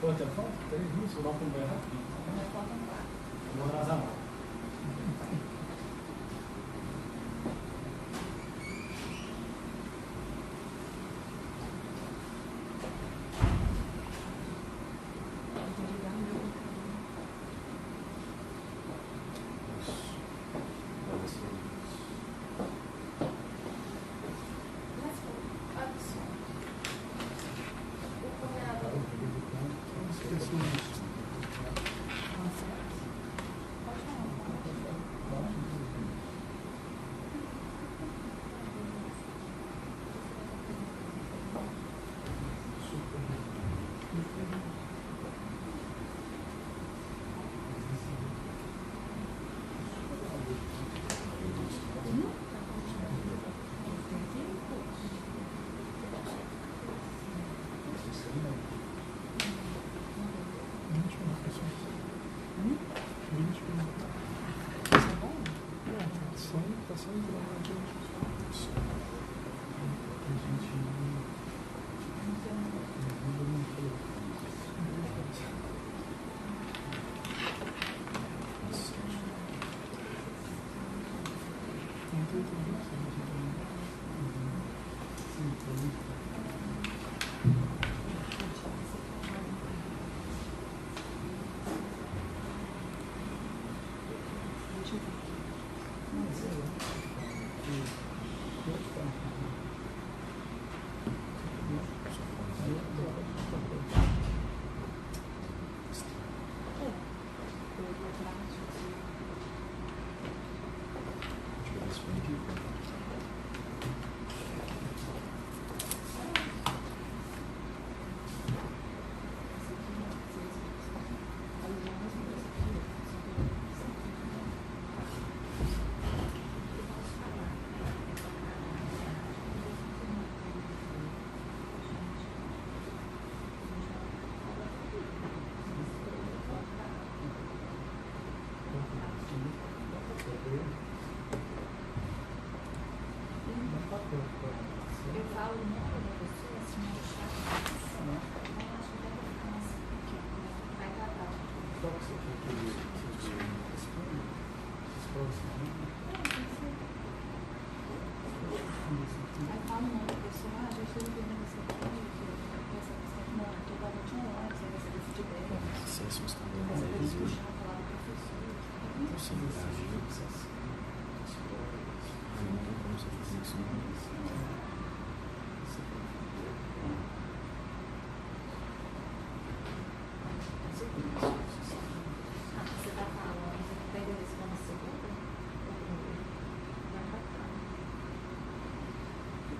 Quanto tempo falta? 3 minutos, vou dar um pulo bem rapidinho. Vou atrasar mais.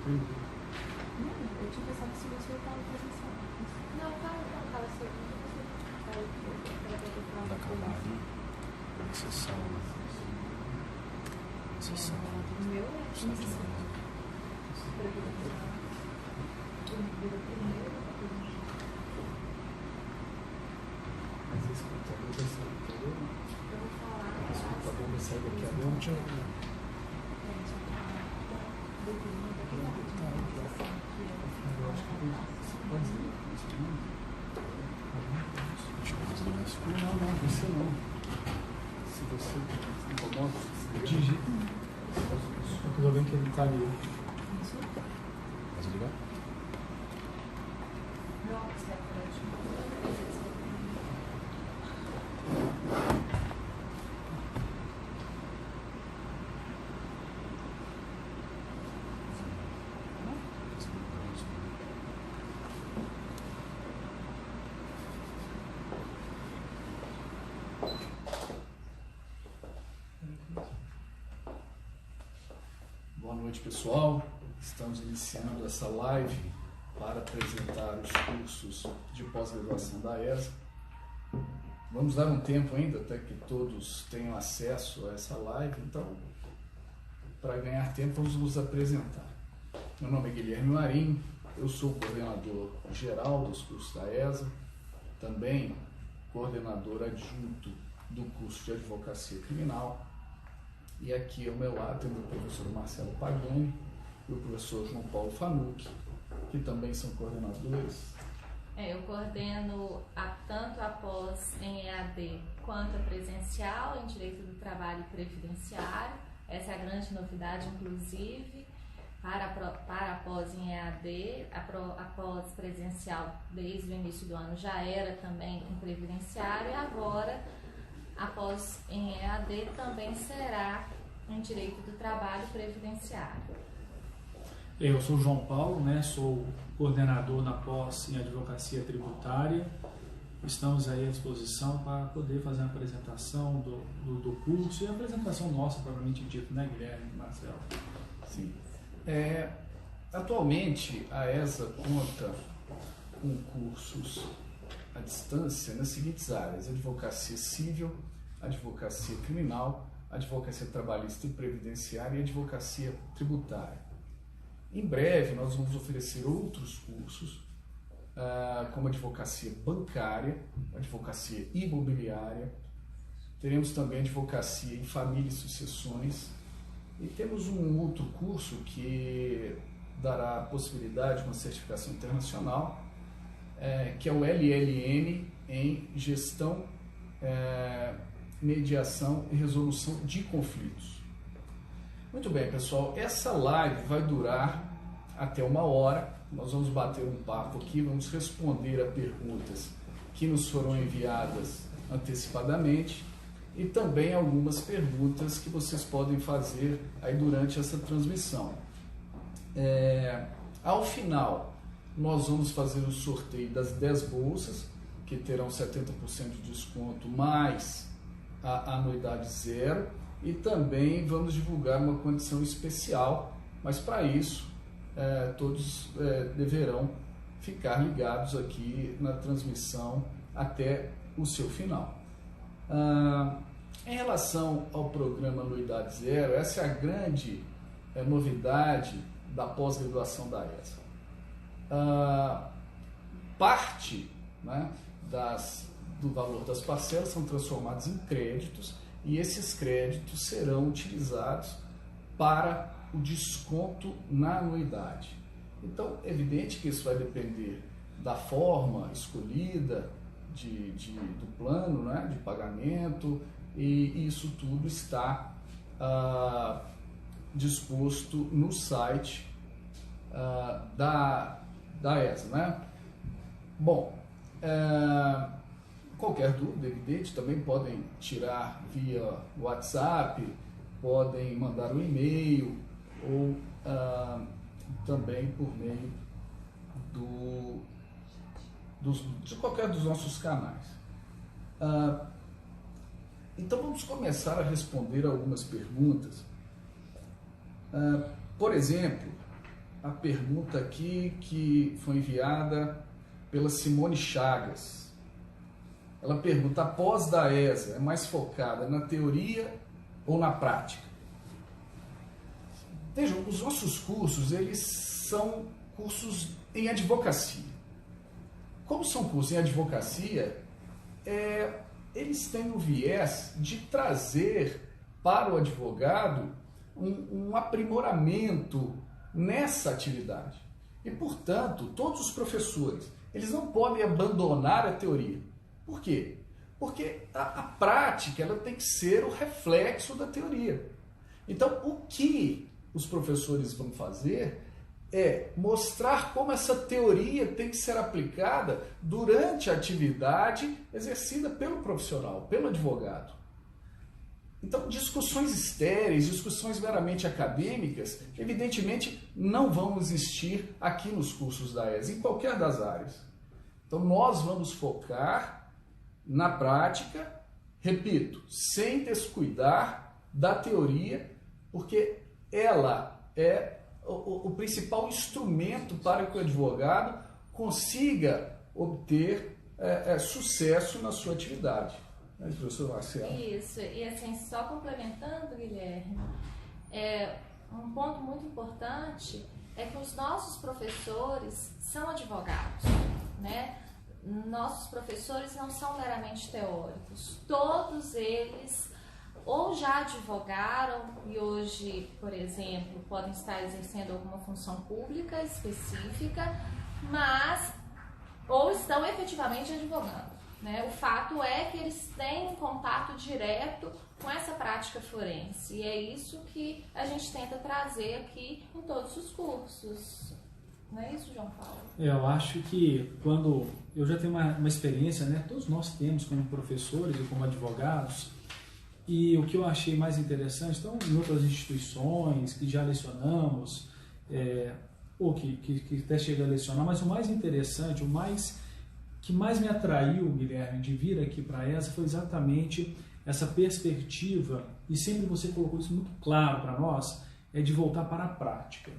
Eu tinha pensado que se você estava presencial. Não, estava segunda. Da Camargo, sessão. O meu é 15 segundos. Mas esse computador vai sair daqui a dentro? Eu vou falar. Esse computador vai sair daqui a dentro? Eu acho que pode ser. Não, você não. Se você incomoda, digita. Eu tô vendo que ele tá ali. Pode ligar? Boa noite, pessoal. Estamos iniciando essa live para apresentar os cursos de pós-graduação da ESA. Vamos dar um tempo ainda até que todos tenham acesso a essa live, então, para ganhar tempo, vamos nos apresentar. Meu nome é Guilherme Marinho, eu sou o coordenador geral dos cursos da ESA, também coordenador adjunto do curso de Advocacia Criminal. E aqui ao meu lado tem o professor Marcelo Pagani e o professor João Paulo Fanucchi, que também são coordenadores Eu coordeno tanto a pós em EAD quanto a presencial em Direito do Trabalho e Previdenciário. Essa é a grande novidade, inclusive, para a pós em EAD. A pós presencial, desde o início do ano, já era também em Previdenciário, e agora a pós em EAD também será em Direito do Trabalho e Previdenciário. Eu sou o João Paulo, né? Sou coordenador na pós em Advocacia Tributária. Estamos aí à disposição para poder fazer uma apresentação do curso e a apresentação nossa, provavelmente dito, né, Guilherme e Marcelo? Sim. Atualmente, a ESA conta com cursos à distância nas seguintes áreas: advocacia civil, advocacia criminal, advocacia trabalhista e previdenciária e advocacia tributária. Em breve, nós vamos oferecer outros cursos, como advocacia bancária, advocacia imobiliária, teremos também advocacia em família e sucessões, e temos um outro curso que dará a possibilidade de uma certificação internacional, que é o LLM em Gestão, Mediação e Resolução de Conflitos. Muito bem, pessoal, essa live vai durar até 1 hora. Nós vamos bater um papo aqui, vamos responder a perguntas que nos foram enviadas antecipadamente e também algumas perguntas que vocês podem fazer aí durante essa transmissão. Ao final, nós vamos fazer o sorteio das 10 bolsas, que terão 70% de desconto mais a anuidade zero, e também vamos divulgar uma condição especial, mas para isso todos deverão ficar ligados aqui na transmissão até o seu final. Em relação ao programa Anuidade Zero, essa é a grande novidade da pós-graduação da ESA. Parte, né, do valor das parcelas são transformados em créditos, e esses créditos serão utilizados para o desconto na anuidade. Então, é evidente que isso vai depender da forma escolhida do plano, né, de pagamento, e isso tudo está disposto no site da ESA, né? Bom, qualquer dúvida, evidente, também podem tirar via WhatsApp, podem mandar um e-mail ou também por meio de qualquer dos nossos canais. Então vamos começar a responder algumas perguntas. Por exemplo, a pergunta aqui que foi enviada pela Simone Chagas. Ela pergunta: a pós da ESA é mais focada na teoria ou na prática? Vejam, os nossos cursos, eles são cursos em advocacia. Como são cursos em advocacia, eles têm o viés de trazer para o advogado um aprimoramento nessa atividade. E, portanto, todos os professores, eles não podem abandonar a teoria. Por quê? Porque a prática ela tem que ser o reflexo da teoria. Então, o que os professores vão fazer é mostrar como essa teoria tem que ser aplicada durante a atividade exercida pelo profissional, pelo advogado. Então, discussões estéreis, discussões meramente acadêmicas, evidentemente não vão existir aqui nos cursos da ESA, em qualquer das áreas. Então, nós vamos focar na prática, repito, sem descuidar da teoria, porque ela é o principal instrumento para que o advogado consiga obter sucesso na sua atividade. Né, professor Marcelo? Isso, e assim, só complementando, Guilherme, um ponto muito importante é que os nossos professores são advogados, né? Nossos professores não são meramente teóricos, todos eles ou já advogaram e hoje, por exemplo, podem estar exercendo alguma função pública específica, mas ou estão efetivamente advogando, né? O fato é que eles têm um contato direto com essa prática forense, e é isso que a gente tenta trazer aqui em todos os cursos. Não é isso, João Paulo? Eu acho que quando eu já tenho uma experiência, né? Todos nós temos como professores e como advogados, e o que eu achei mais interessante, então, em outras instituições que já lecionamos, ou que até chega a lecionar, mas o mais interessante, que mais me atraiu, Guilherme, de vir aqui para a ESA foi exatamente essa perspectiva, e sempre você colocou isso muito claro para nós, é de voltar para a prática.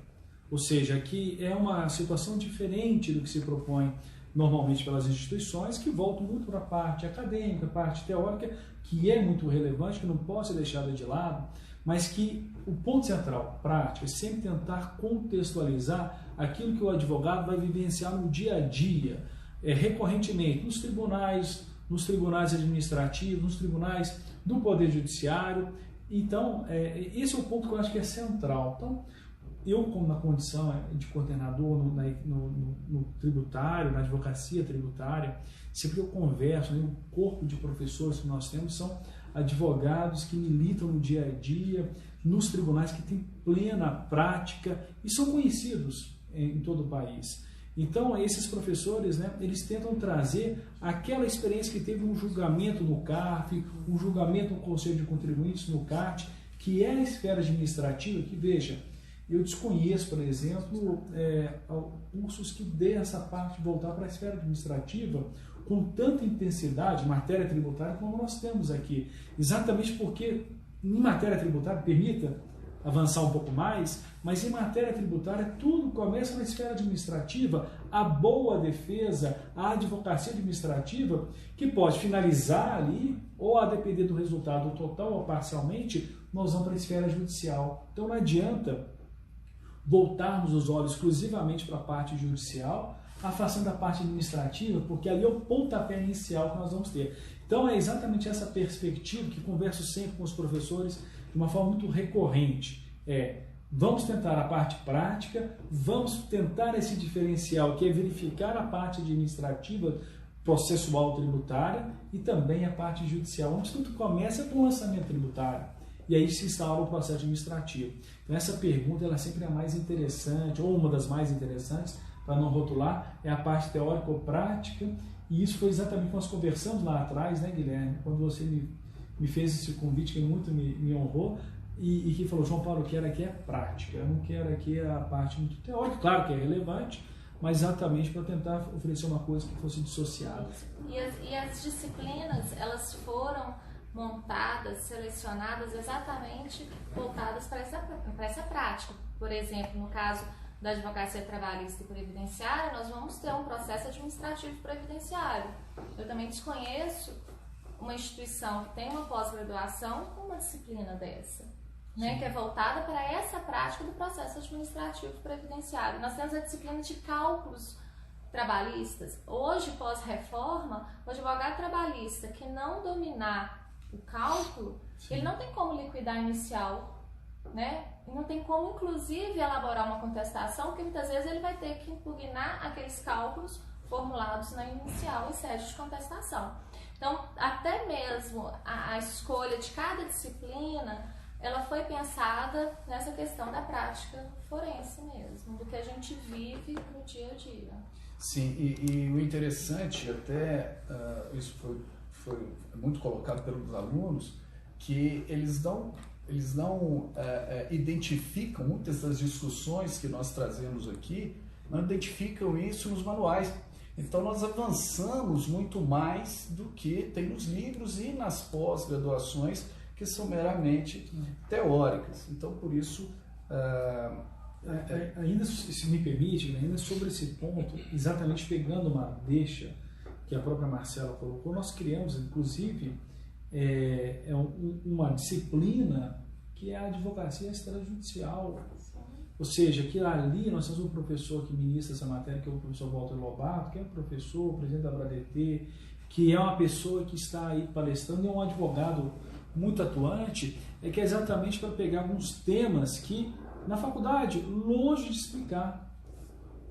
Ou seja, que é uma situação diferente do que se propõe normalmente pelas instituições, que voltam muito para a parte acadêmica, a parte teórica, que é muito relevante, que não pode ser deixada de lado, mas que o ponto central, prática, é sempre tentar contextualizar aquilo que o advogado vai vivenciar no dia a dia, recorrentemente, nos tribunais administrativos, nos tribunais do Poder Judiciário. Então, esse é o ponto que eu acho que é central. Então, eu, como na condição de coordenador no tributário, na advocacia tributária, sempre eu converso, né, o corpo de professores que nós temos são advogados que militam no dia a dia, nos tribunais, que têm plena prática e são conhecidos em todo o país. Então, esses professores, né, eles tentam trazer aquela experiência que teve um julgamento no CARF, um julgamento no Conselho de Contribuintes, no CART, que é a esfera administrativa, que, veja, eu desconheço, por exemplo, cursos que dê essa parte de voltar para a esfera administrativa com tanta intensidade, matéria tributária, como nós temos aqui. Exatamente porque, em matéria tributária, permita avançar um pouco mais, mas em matéria tributária tudo começa na esfera administrativa, a boa defesa, a advocacia administrativa, que pode finalizar ali, ou a depender do resultado total ou parcialmente, nós vamos para a esfera judicial. Então não adianta voltarmos os olhos exclusivamente para a parte judicial, afastando a parte administrativa, porque ali é o pontapé inicial que nós vamos ter. Então é exatamente essa perspectiva que converso sempre com os professores de uma forma muito recorrente. Vamos tentar a parte prática, vamos tentar esse diferencial que é verificar a parte administrativa, processual tributária e também a parte judicial, onde tudo começa com o lançamento tributário. E aí se instala o processo administrativo. Então essa pergunta ela sempre é a mais interessante, ou uma das mais interessantes, para não rotular, é a parte teórico-prática, e isso foi exatamente o que nós conversamos lá atrás, né, Guilherme, quando você me fez esse convite que muito me honrou, e que falou, João Paulo, eu quero aqui é prática, eu não quero aqui a parte muito teórica, claro que é relevante, mas exatamente para tentar oferecer uma coisa que fosse dissociada. E as disciplinas, elas foram montadas, selecionadas exatamente voltadas para essa prática. Por exemplo, no caso da advocacia trabalhista e previdenciária, nós vamos ter um processo administrativo previdenciário. Eu também desconheço uma instituição que tem uma pós-graduação com uma disciplina dessa, né, que é voltada para essa prática do processo administrativo previdenciário. Nós temos a disciplina de cálculos trabalhistas. Hoje, pós-reforma, o advogado trabalhista que não dominar o cálculo, ele não tem como liquidar inicial, né? E não tem como, inclusive, elaborar uma contestação, porque muitas vezes ele vai ter que impugnar aqueles cálculos formulados na inicial em sede de contestação. Então, até mesmo a escolha de cada disciplina, ela foi pensada nessa questão da prática forense mesmo, do que a gente vive no dia a dia. Sim, e o interessante, até isso foi muito colocado pelos alunos, que eles não identificam, muitas das discussões que nós trazemos aqui, não identificam isso nos manuais. Então nós avançamos muito mais do que tem nos livros e nas pós-graduações, que são meramente teóricas. Então por isso... Ainda, se me permite, ainda sobre esse ponto, exatamente pegando uma deixa que a própria Marcela colocou, nós criamos, inclusive, uma disciplina que é a advocacia extrajudicial. Ou seja, que ali nós temos um professor que ministra essa matéria, que é o professor Walter Lobato, que é um professor, presidente da ABRADET, que é uma pessoa que está aí palestrando, e é um advogado muito atuante, que é exatamente para pegar alguns temas que, na faculdade, longe de explicar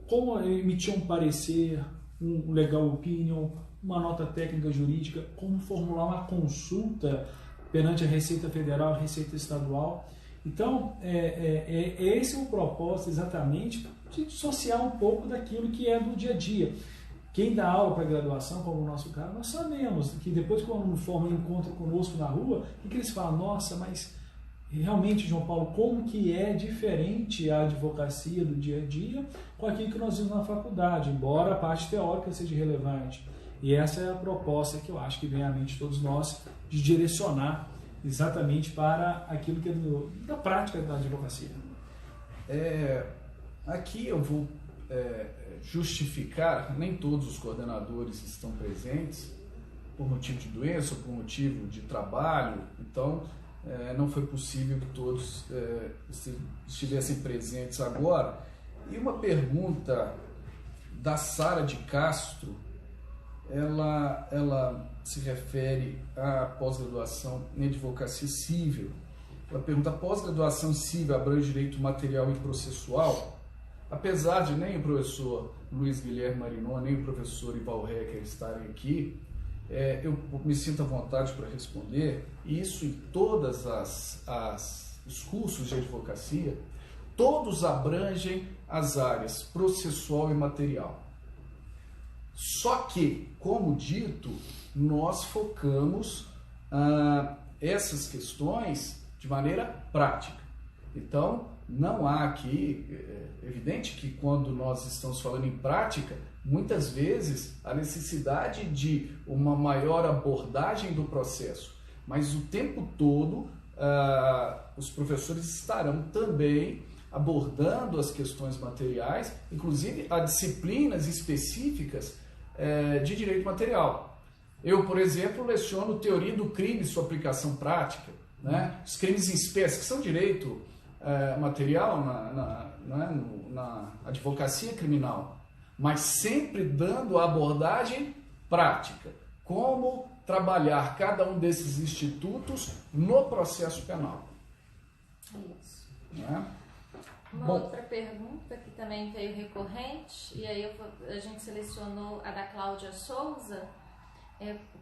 como emitir um parecer, um legal opinion, uma nota técnica jurídica, como formular uma consulta perante a Receita Federal, a Receita Estadual. Então, esse é o propósito exatamente de dissociar um pouco daquilo que é do dia a dia. Quem dá aula para graduação, como o nosso caso, nós sabemos que depois que o aluno forma e encontra conosco na rua, o que eles falam? Nossa, mas realmente, João Paulo, como que é diferente a advocacia do dia a dia com aquilo que nós vimos na faculdade, embora a parte teórica seja relevante. E essa é a proposta que eu acho que vem à mente de todos nós, de direcionar exatamente para aquilo que é da prática da advocacia. Aqui eu vou justificar, nem todos os coordenadores estão presentes por motivo de doença ou por motivo de trabalho, então não foi possível que todos estivessem presentes agora. E uma pergunta da Sara de Castro, ela se refere à pós-graduação em advocacia civil. Ela pergunta: a pós-graduação civil abrange direito material e processual? Apesar de nem o professor Luiz Guilherme Marinon, nem o professor Ival Hecker estarem aqui, eu me sinto à vontade para responder. Isso em todas os cursos de advocacia, todos abrangem as áreas processual e material. Só que, como dito, nós focamos essas questões de maneira prática. Então, não há aqui, é evidente que quando nós estamos falando em prática, muitas vezes a necessidade de uma maior abordagem do processo, mas o tempo todo os professores estarão também abordando as questões materiais, inclusive há disciplinas específicas de direito material. Eu, por exemplo, leciono teoria do crime e sua aplicação prática, né? Os crimes em espécie, que são direito material na advocacia criminal, mas sempre dando a abordagem prática, como trabalhar cada um desses institutos no processo penal. Isso. Né? Uma outra pergunta que também veio recorrente, e aí a gente selecionou a da Cláudia Souza.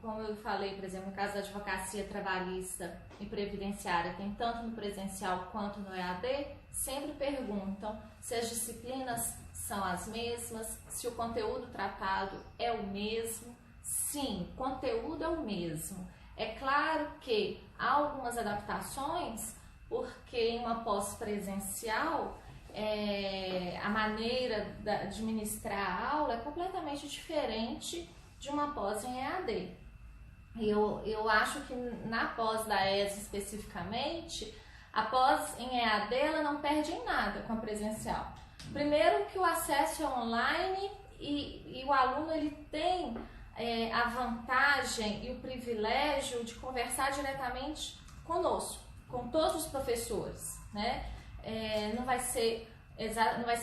Como eu falei, por exemplo, no caso da advocacia trabalhista e previdenciária, tem tanto no presencial quanto no EAD, sempre perguntam se as disciplinas são as mesmas, se o conteúdo tratado é o mesmo. Sim, o conteúdo é o mesmo. É claro que há algumas adaptações, porque em uma pós-presencial, a maneira de ministrar a aula é completamente diferente de uma pós em EAD. Eu acho que na pós da ESA especificamente, a pós em EAD ela não perde em nada com a presencial. Primeiro que o acesso é online e o aluno ele tem a vantagem e o privilégio de conversar diretamente conosco, com todos os professores, né? Não vai ser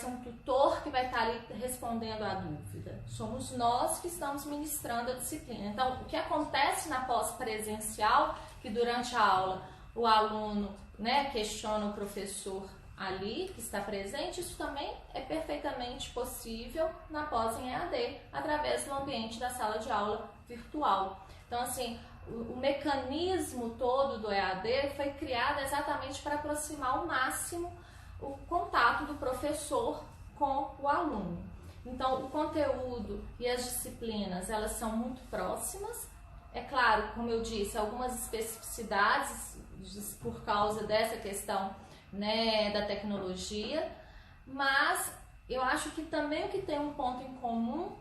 um tutor que vai estar ali respondendo a dúvida. Somos nós que estamos ministrando a disciplina. Então, o que acontece na pós-presencial, que durante a aula o aluno, né, questiona o professor ali, que está presente, isso também é perfeitamente possível na pós em EAD, através do ambiente da sala de aula virtual. Então, assim, o mecanismo todo do EAD foi criado exatamente para aproximar ao máximo o contato do professor com o aluno. Então, o conteúdo e as disciplinas, elas são muito próximas. É claro, como eu disse, algumas especificidades por causa dessa questão, né, da tecnologia, mas eu acho que também o que tem um ponto em comum,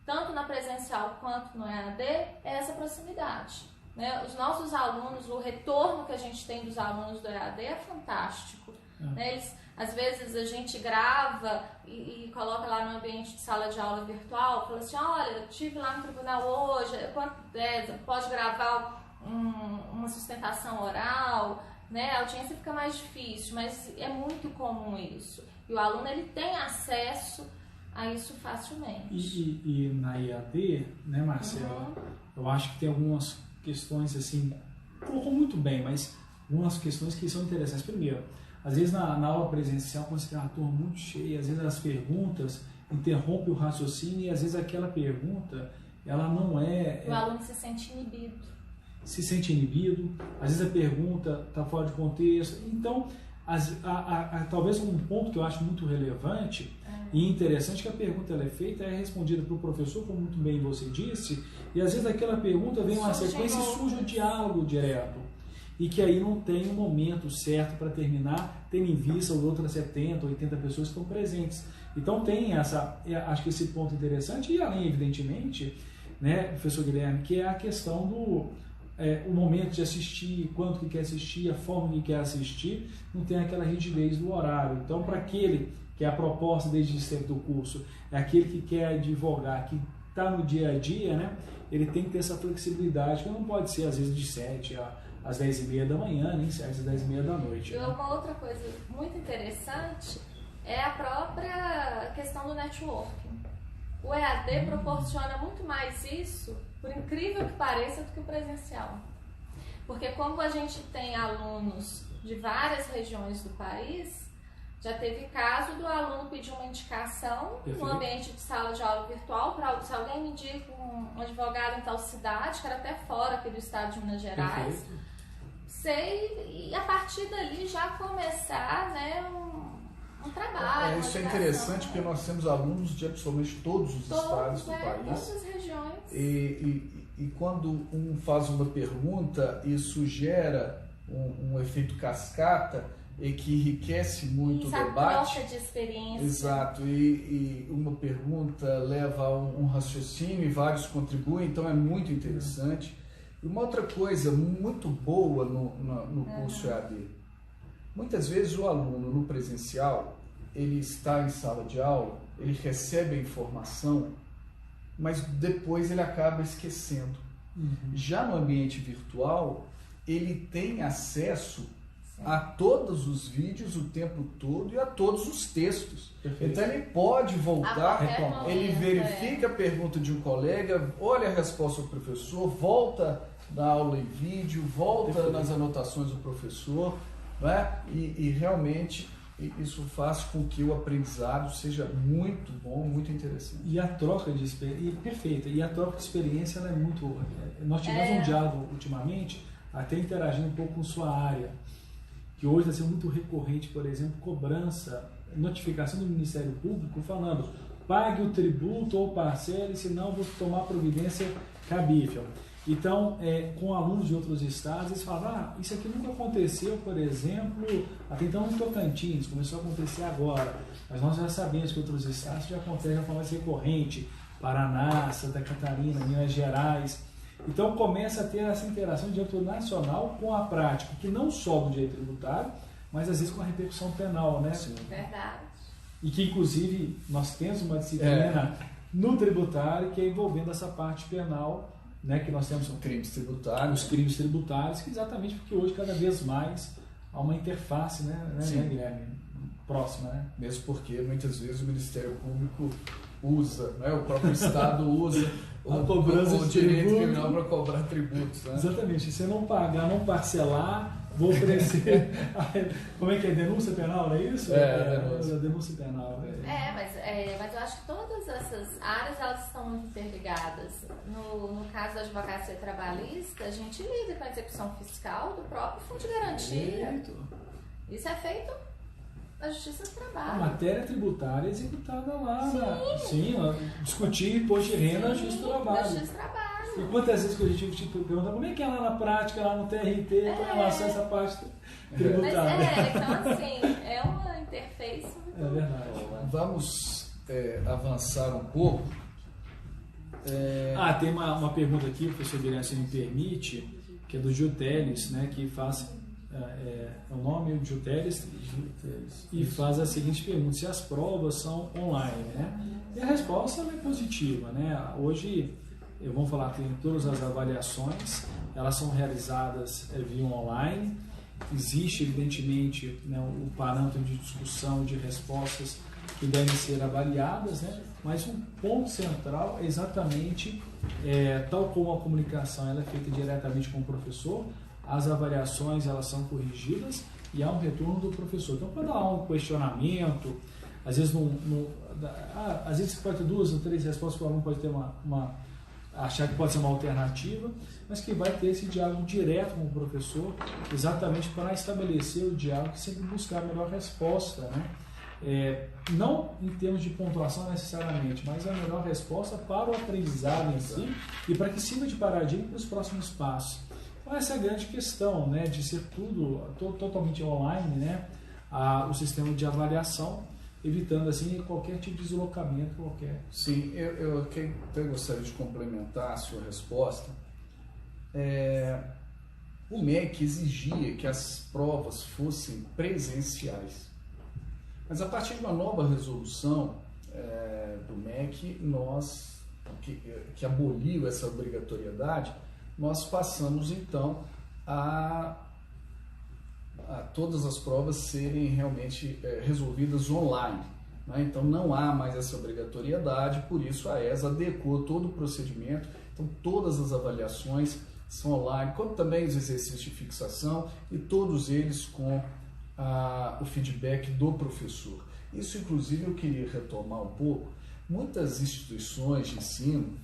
tanto na presencial quanto no EAD, é essa proximidade. Né? Os nossos alunos, o retorno que a gente tem dos alunos do EAD é fantástico. Né? Às vezes a gente grava e coloca lá no ambiente de sala de aula virtual, fala assim: olha, eu estive lá no tribunal hoje, pode gravar uma sustentação oral, né? A audiência fica mais difícil, mas é muito comum isso. E o aluno ele tem acesso a isso facilmente. E na EAD, né, Marcela, eu acho que tem algumas questões assim, colocou muito bem, mas algumas questões que são interessantes. Primeiro, às vezes na aula presencial, quando você tem uma turma muito cheia, às vezes as perguntas interrompe o raciocínio e às vezes aquela pergunta, ela não é... O aluno se sente inibido. Se sente inibido, às vezes a pergunta está fora de contexto. Então, talvez um ponto que eu acho muito relevante e interessante que a pergunta ela é feita, é respondida para o professor, como muito bem você disse, e às vezes aquela pergunta vem uma sequência e surge um diálogo direto. E que aí não tem um momento certo para terminar, tendo em vista as outras 70, 80 pessoas que estão presentes. Então tem acho que esse ponto interessante, e além, evidentemente, né, professor Guilherme, que é a questão do o momento de assistir, quanto que quer assistir, a forma que quer assistir, não tem aquela rigidez do horário. Então, para aquele que é a proposta desde sempre do curso, é aquele que quer advogar, que está no dia a dia, né, ele tem que ter essa flexibilidade, que não pode ser às vezes de 7 às 10h30 da manhã, nem 7 às 10h30 da noite. E uma outra coisa muito interessante é a própria questão do networking. O EAD proporciona muito mais isso, por incrível que pareça, do que o presencial. Porque como a gente tem alunos de várias regiões do país, já teve caso do aluno pedir uma indicação no ambiente de sala de aula virtual, para se alguém me indica um advogado em tal cidade, que era até fora aqui do estado de Minas Gerais, e a partir dali já começar, né, um trabalho. Isso é interessante porque nós temos alunos de absolutamente todos os estados do país. Todas as regiões. E quando um faz uma pergunta, isso gera um efeito cascata e que enriquece muito o debate. Troca de experiência. Exato. E uma pergunta leva a um raciocínio e vários contribuem, então é muito interessante. E uma outra coisa muito boa no curso EAD, muitas vezes o aluno no presencial, ele está em sala de aula, ele recebe a informação, mas depois ele acaba esquecendo. Já no ambiente virtual, ele tem acesso a todos os vídeos o tempo todo e a todos os textos. Então ele pode voltar, ele verifica a pergunta de um colega, olha a resposta do professor, volta na aula em vídeo, volta nas anotações do professor, né? E realmente isso faz com que o aprendizado seja muito bom, muito interessante. E a troca de experiência, perfeita, e a troca de experiência ela é muito... Nós tivemos um diálogo ultimamente, até interagindo um pouco com sua área, que hoje está sendo muito recorrente, por exemplo, cobrança, notificação do Ministério Público falando pague o tributo ou parcele, senão vou tomar providência cabível. Então, com alunos de outros estados, eles falam, isso aqui nunca aconteceu, por exemplo, até então no Tocantins, começou a acontecer agora, mas nós já sabemos que outros estados já acontece de forma mais recorrente, Paraná, Santa Catarina, Minas Gerais. Então começa a ter essa interação de direito nacional com a prática, que não só do direito tributário, mas às vezes com a repercussão penal, né? Sim. Verdade. E que inclusive nós temos uma disciplina no tributário que é envolvendo essa parte penal, né? Que nós temos crimes tributários. Os crimes tributários, que exatamente porque hoje cada vez mais há uma interface, né, Guilherme? Próxima, né? Mesmo porque muitas vezes o Ministério Público usa, né? O próprio Estado usa a cobrança o direito criminal para cobrar tributos. Né? Exatamente. Se você não pagar, não parcelar, vou oferecer. Como é que é? Denúncia penal, não é isso? Denúncia penal. Mas eu acho que todas essas áreas elas estão muito interligadas. No caso da advocacia trabalhista, a gente lida com a execução fiscal do próprio fundo de garantia. Isso é feito na Justiça do Trabalho. A matéria tributária é executada lá. Discutir imposto de renda na Justiça do Trabalho. E quantas vezes que a gente pergunta como é que é lá na prática, lá no TRT, com relação a essa parte tributária. Mas então assim, é uma interface muito verdade. boa. Vamos avançar um pouco. Tem uma pergunta aqui, o professor Guilherme, se me permite, que é do Gil Teles, né, que faz... o nome é Gil Teles, e faz a seguinte pergunta: se as provas são online, né? E a resposta é positiva, né? Hoje, vamos falar, tem todas as avaliações, elas são realizadas via online, existe evidentemente, né, o parâmetro de discussão de respostas que devem ser avaliadas, né? Mas um ponto central é exatamente, tal como a comunicação ela é feita diretamente com o professor, as avaliações elas são corrigidas e há um retorno do professor. Então, quando há um questionamento, às vezes às vezes você pode ter 2 ou 3 respostas que o aluno pode ter achar que pode ser uma alternativa, mas que vai ter esse diálogo direto com o professor, exatamente para estabelecer o diálogo e sempre buscar a melhor resposta, né? Não em termos de pontuação necessariamente, mas a melhor resposta para o aprendizado em si e para que sirva de paradigma para os próximos passos. Então essa é a grande questão, né, de ser tudo totalmente online, né, o sistema de avaliação, evitando assim qualquer tipo de deslocamento qualquer. Sim, eu até gostaria de complementar a sua resposta. O MEC exigia que as provas fossem presenciais. Mas a partir de uma nova resolução do MEC, que aboliu essa obrigatoriedade, nós passamos então a todas as provas serem realmente resolvidas online, né? Então não há mais essa obrigatoriedade, por isso a ESA adequou todo o procedimento, então todas as avaliações são online, como também os exercícios de fixação e todos eles com o feedback do professor. Isso, inclusive, eu queria retomar um pouco. Muitas instituições de ensino,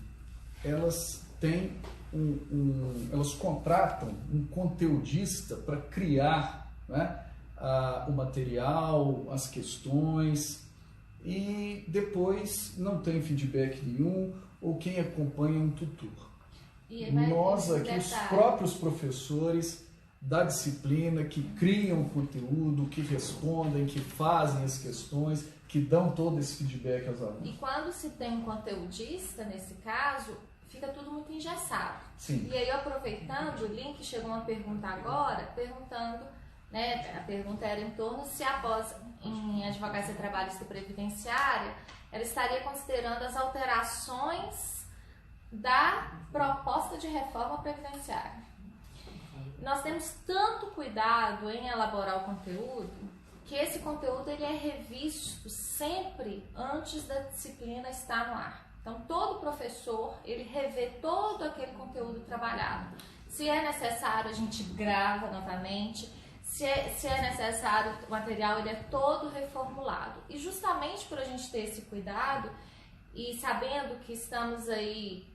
elas têm elas contratam um conteudista para criar, né, o material, as questões, e depois não tem feedback nenhum, ou quem acompanha um tutor. Nós aqui, os próprios professores da disciplina, que criam conteúdo, que respondem, que fazem as questões, que dão todo esse feedback aos alunos. E quando se tem um conteudista, nesse caso, fica tudo muito engessado. Sim. E aí, aproveitando o link, chegou uma pergunta agora, perguntando, né, a pergunta era em torno se após em advocacia trabalhista previdenciária, ela estaria considerando as alterações da proposta de reforma previdenciária. Nós temos tanto cuidado em elaborar o conteúdo, que esse conteúdo ele é revisto sempre antes da disciplina estar no ar. Então, todo professor, ele revê todo aquele conteúdo trabalhado. Se é necessário, a gente grava novamente. Se é necessário, o material ele é todo reformulado. E justamente por a gente ter esse cuidado e sabendo que estamos aí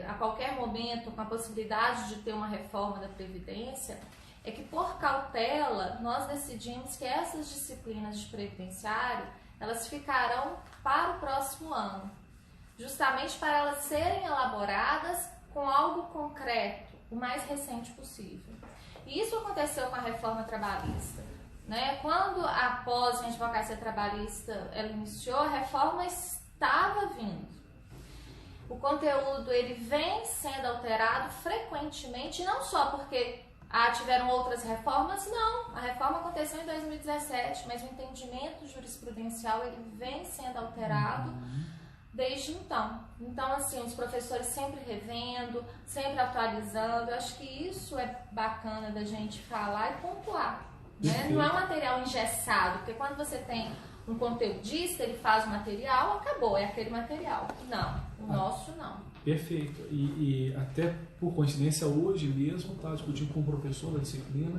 a qualquer momento com a possibilidade de ter uma reforma da Previdência, é que por cautela nós decidimos que essas disciplinas de previdenciário elas ficarão para o próximo ano, justamente para elas serem elaboradas com algo concreto, o mais recente possível. E isso aconteceu com a reforma trabalhista, né? Quando a pós em advocacia trabalhista ela iniciou, a reforma estava vindo. O conteúdo ele vem sendo alterado frequentemente, não só porque tiveram outras reformas, não. A reforma aconteceu em 2017, mas o entendimento jurisprudencial ele vem sendo alterado desde então. Então, assim, os professores sempre revendo, sempre atualizando. Eu acho que isso é bacana da gente falar e pontuar, né? Não é um material engessado, porque quando você tem um conteudista, ele faz o material, acabou, é aquele material. Não, o nosso não. Perfeito. E até por coincidência, hoje mesmo, estava discutindo com um professor da disciplina,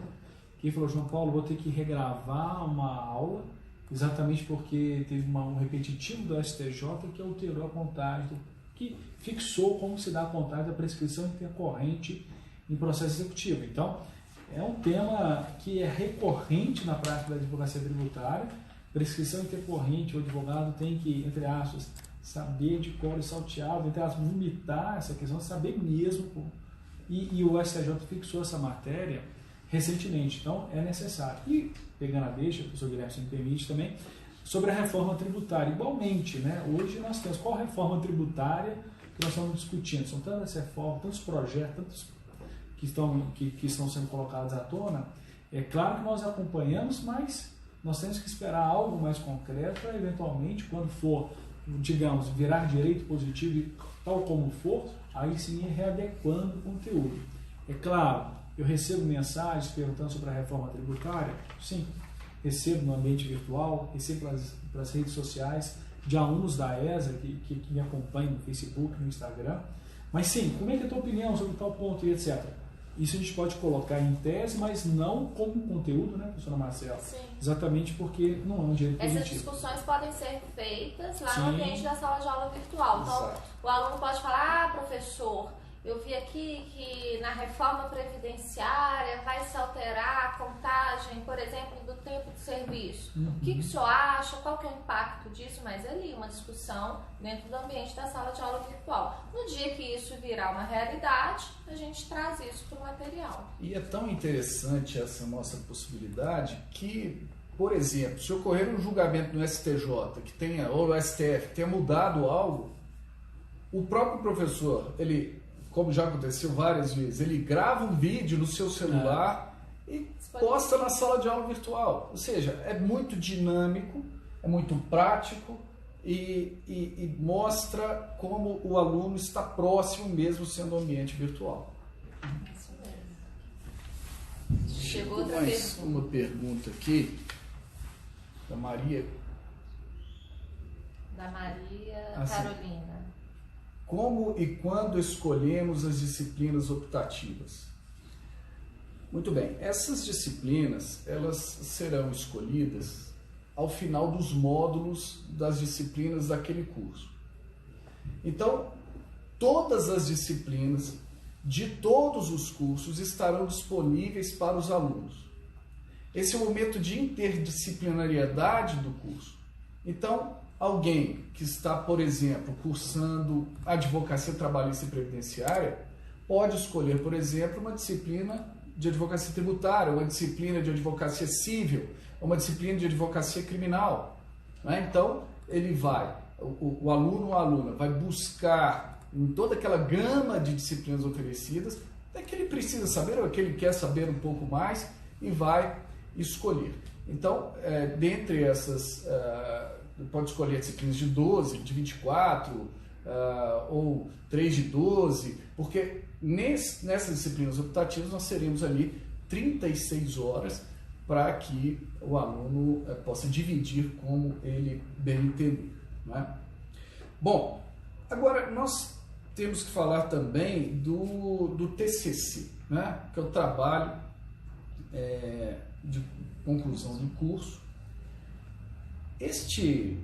que falou: João Paulo, vou ter que regravar uma aula, exatamente porque teve um repetitivo do STJ que alterou a contagem, que fixou como se dá a contagem da prescrição intercorrente em processo executivo. Então, é um tema que é recorrente na prática da advocacia tributária. Prescrição intercorrente, o advogado tem que, entre aspas, saber de cor e salteado, entre aspas, limitar essa questão, saber mesmo. E o STJ fixou essa matéria recentemente, então é necessário. E, pegando a deixa, o professor Guilherme se me permite também, sobre a reforma tributária. Igualmente, né, hoje nós temos qual reforma tributária que nós estamos discutindo. São tantas reformas, tantos projetos, tantos que estão sendo colocados à tona. É claro que nós acompanhamos, mas nós temos que esperar algo mais concreto para, eventualmente, quando for, digamos, virar direito positivo e tal como for, aí sim ir readequando o conteúdo. É claro, eu recebo mensagens perguntando sobre a reforma tributária, sim, recebo no ambiente virtual, recebo pelas redes sociais de alunos da ESA que me acompanham no Facebook, no Instagram, mas sim, como é que é a tua opinião sobre tal ponto e etc. Isso a gente pode colocar em tese, mas não como conteúdo, né, professora Marcela? Sim. Exatamente porque não é um direito Essas positivo. discussões podem ser feitas lá Sim. no ambiente da sala de aula virtual. Então, Exato. o aluno pode falar, professor, eu vi aqui que na reforma previdenciária vai se alterar a contagem, por exemplo, do tempo de serviço. O que o senhor acha? Qual que é o impacto disso? Mas ali, uma discussão dentro do ambiente da sala de aula virtual. No dia que isso virar uma realidade, a gente traz isso para o material. E é tão interessante essa nossa possibilidade que, por exemplo, se ocorrer um julgamento no STJ que tenha, ou no STF, que tenha mudado algo, o próprio professor, ele, como já aconteceu várias vezes, ele grava um vídeo no seu celular e posta na sala de aula virtual. Ou seja, é muito dinâmico, é muito prático e mostra como o aluno está próximo mesmo sendo um ambiente virtual. Isso mesmo. Chegou outra mais pergunta. uma pergunta aqui da Maria. Da Maria Ah, sim. Carolina. Como e quando escolhemos as disciplinas optativas? Muito bem, essas disciplinas elas serão escolhidas ao final dos módulos das disciplinas daquele curso. Então, todas as disciplinas de todos os cursos estarão disponíveis para os alunos. Esse é o momento de interdisciplinariedade do curso. Então, alguém que está, por exemplo, cursando advocacia trabalhista e previdenciária, pode escolher, por exemplo, uma disciplina de advocacia tributária, uma disciplina de advocacia civil, uma disciplina de advocacia criminal. Né? Então, ele vai, o aluno ou a aluna vai buscar em toda aquela gama de disciplinas oferecidas, é que ele precisa saber ou que ele quer saber um pouco mais e vai escolher. Então, dentre essas, pode escolher disciplinas de 12, de 24, ou 3 de 12, porque nessas disciplinas optativas nós teremos ali 36 horas para que o aluno possa dividir como ele bem entender. Não é? Bom, agora nós temos que falar também do TCC, né? Que é o trabalho de conclusão do curso. Este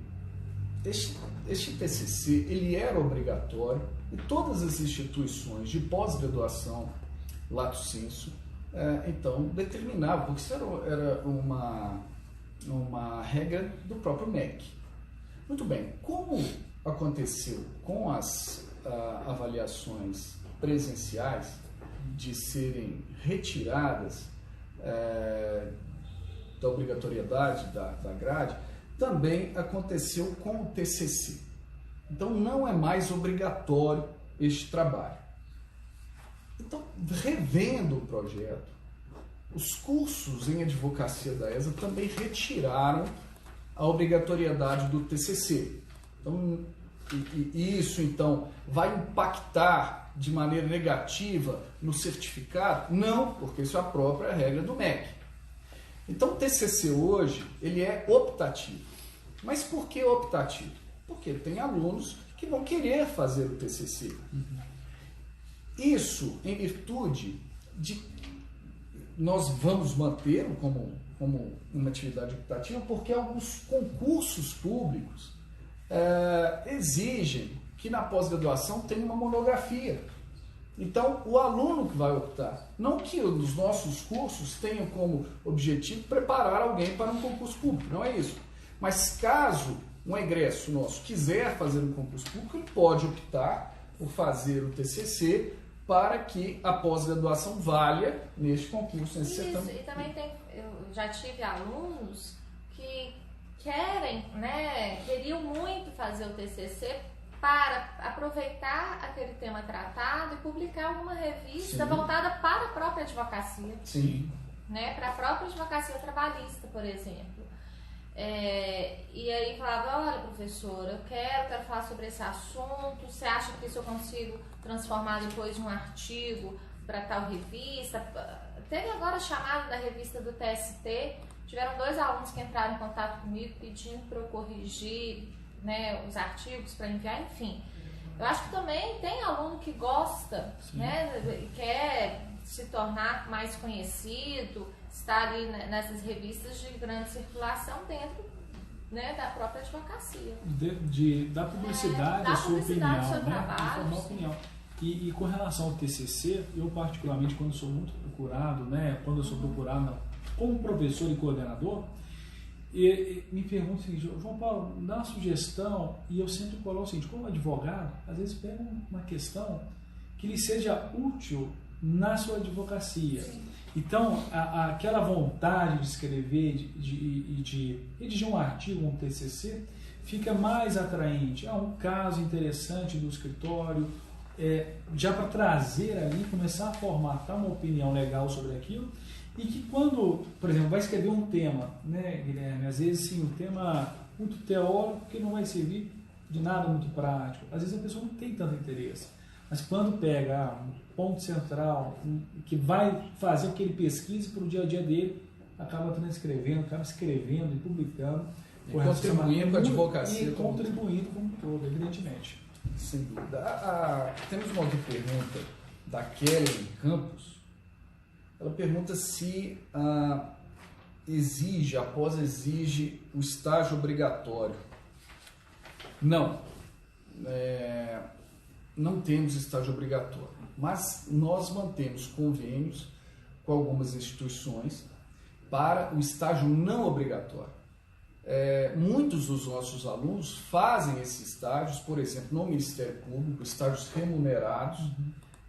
TCC ele era obrigatório e todas as instituições de pós-graduação, lato sensu, então determinavam, porque isso era uma regra do próprio MEC. Muito bem, como aconteceu com as avaliações presenciais de serem retiradas da obrigatoriedade da grade, também aconteceu com o TCC. Então, não é mais obrigatório este trabalho. Então, revendo o projeto, os cursos em advocacia da ESA também retiraram a obrigatoriedade do TCC. Então, isso, então, vai impactar de maneira negativa no certificado? Não, porque isso é a própria regra do MEC. Então, o TCC hoje, ele é optativo. Mas por que optativo? Porque tem alunos que vão querer fazer o TCC. Isso em virtude de nós vamos manter como uma atividade optativa, porque alguns concursos públicos exigem que na pós-graduação tenha uma monografia. Então, o aluno que vai optar, não que os nossos cursos tenham como objetivo preparar alguém para um concurso público, não é isso. Mas caso um egresso nosso quiser fazer um concurso público, ele pode optar por fazer o TCC para que a pós-graduação valha neste concurso. Isso, e também eu já tive alunos que queriam muito fazer o TCC para aproveitar aquele tema tratado e publicar alguma revista voltada para a própria advocacia. Sim. Né, para a própria advocacia trabalhista, por exemplo. E aí falava, olha professora, eu quero falar sobre esse assunto, você acha que isso eu consigo transformar depois num artigo para tal revista? Teve agora a chamada da revista do TST, tiveram 2 alunos que entraram em contato comigo pedindo para eu corrigir, né, os artigos para enviar, enfim. Eu acho que também tem aluno que gosta, né, e quer se tornar mais conhecido, estar ali nessas revistas de grande circulação dentro, né, da própria advocacia. Da publicidade, da a sua publicidade, opinião, seu né? trabalho, Informar a opinião. E com relação ao TCC, eu particularmente, quando sou muito procurado, né, quando eu sou procurado como professor e coordenador, e me perguntam o seguinte: João Paulo, dá uma sugestão, e eu sempre coloco o seguinte: como advogado, às vezes pega uma questão que lhe seja útil na sua advocacia. Sim. Então, aquela vontade de escrever e de redigir um artigo, um TCC, fica mais atraente. Um caso interessante do escritório, já para trazer ali, começar a formatar uma opinião legal sobre aquilo, e que quando, por exemplo, vai escrever um tema, né, Guilherme, às vezes sim, um tema muito teórico que não vai servir de nada muito prático, às vezes a pessoa não tem tanto interesse, mas quando pega um ponto central que vai fazer o que ele pesquise para o dia a dia dele, acaba transcrevendo, acaba escrevendo e publicando, e contribuindo com a advocacia, e contribuindo como todo, evidentemente. Sem dúvida. Temos uma outra pergunta da Kelly Campos. Ela pergunta se exige o estágio obrigatório. Não. Não temos estágio obrigatório, mas nós mantemos convênios com algumas instituições para o estágio não obrigatório. Muitos dos nossos alunos fazem esses estágios, por exemplo, no Ministério Público, estágios remunerados,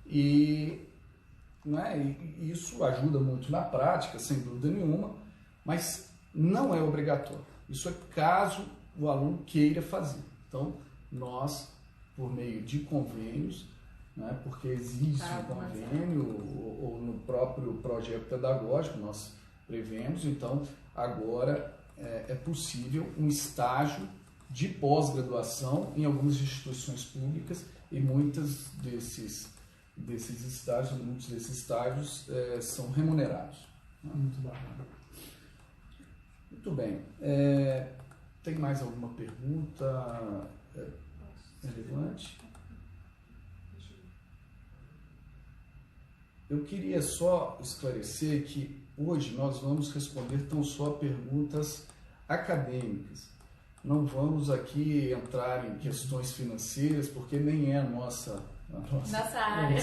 e isso ajuda muito na prática, sem dúvida nenhuma, mas não é obrigatório. Isso é caso o aluno queira fazer. Então, nós, por meio de convênios, né, porque existe um convênio, ou no próprio projeto pedagógico nós prevemos, então agora é possível um estágio de pós-graduação em algumas instituições públicas, e muitos desses estágios são remunerados. Muito bacana. Muito bem. Tem mais alguma pergunta relevante? Eu queria só esclarecer que hoje nós vamos responder tão só perguntas acadêmicas. Não vamos aqui entrar em questões financeiras, porque nem é a nossa área.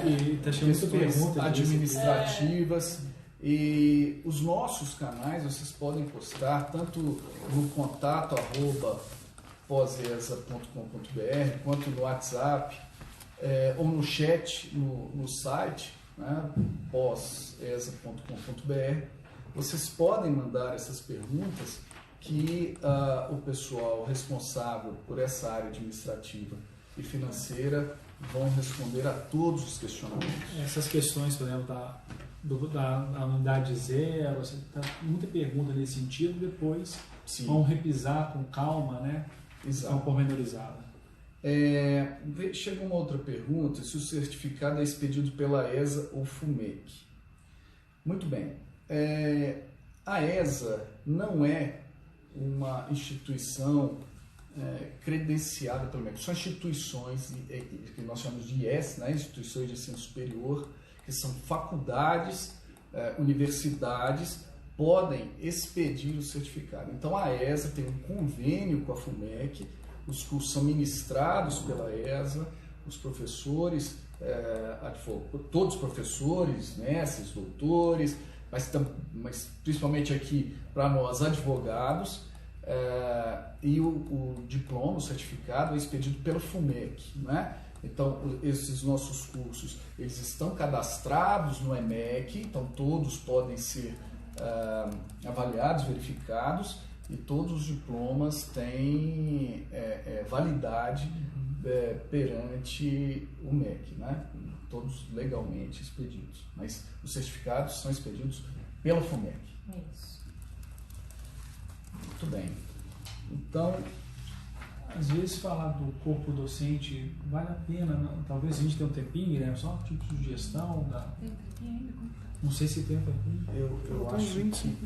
E tá cheio de perguntas administrativas. E os nossos canais vocês podem postar tanto no contato @posesa.com.br, quanto no WhatsApp, ou no chat no site, né, posesa.com.br. Vocês podem mandar essas perguntas que o pessoal responsável por essa área administrativa e financeira vão responder a todos os questionamentos. Essas questões, por exemplo, da unidade zero, muita pergunta nesse sentido, depois Sim. vão repisar com calma, né? Exato. Então, pormenorizada. Chega uma outra pergunta: se o certificado é expedido pela ESA ou FUMEC. Muito bem. A ESA não é uma instituição credenciada pelo MEC. São instituições que nós chamamos de IES, né? Instituições de ensino superior, que são faculdades, universidades, podem expedir o certificado. Então a ESA tem um convênio com a FUMEC, os cursos são ministrados pela ESA, os professores, todos os professores, mestres, doutores, mas principalmente aqui para nós advogados, e o diploma, o certificado é expedido pela FUMEC, né? Então, esses nossos cursos, eles estão cadastrados no EMEC, então todos podem ser avaliados, verificados, e todos os diplomas têm validade perante o MEC, né? Todos legalmente expedidos, mas os certificados são expedidos pela FUMEC. Isso. Muito bem. Então, às vezes falar do corpo docente vale a pena, não? Talvez a gente tenha um tempinho, né? Só um tipo de sugestão. Tem tempinho ainda? Não sei se tem um tempinho. Eu acho que sim.